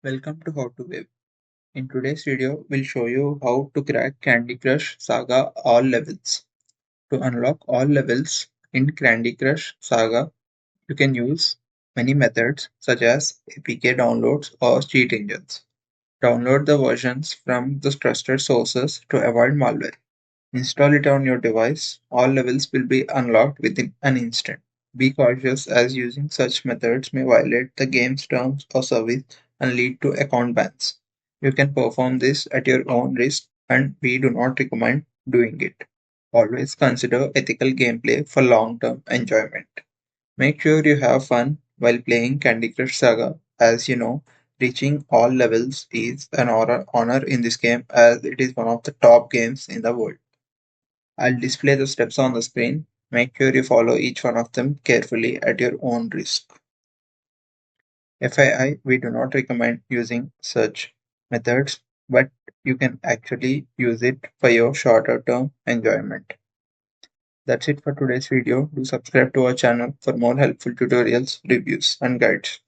Welcome to How to Wave. In today's video, we'll show you how to crack Candy Crush Saga all levels. To unlock all levels in Candy Crush Saga, you can use many methods such as APK downloads or cheat engines. Download the versions from the trusted sources to avoid malware. Install it on your device. All levels will be unlocked within an instant. Be cautious as using such methods may violate the game's terms of service and lead to account bans. You can perform this at your own risk and we do not recommend doing it. Always consider ethical gameplay for long-term enjoyment. Make sure you have fun while playing Candy Crush Saga. As you know, reaching all levels is an honor in this game as it is one of the top games in the world. I'll display the steps on the screen. Make sure you follow each one of them carefully at your own risk. FYI, we do not recommend using such methods, but you can actually use it for your shorter term enjoyment. That's it for today's video. Do subscribe to our channel for more helpful tutorials, reviews, and guides.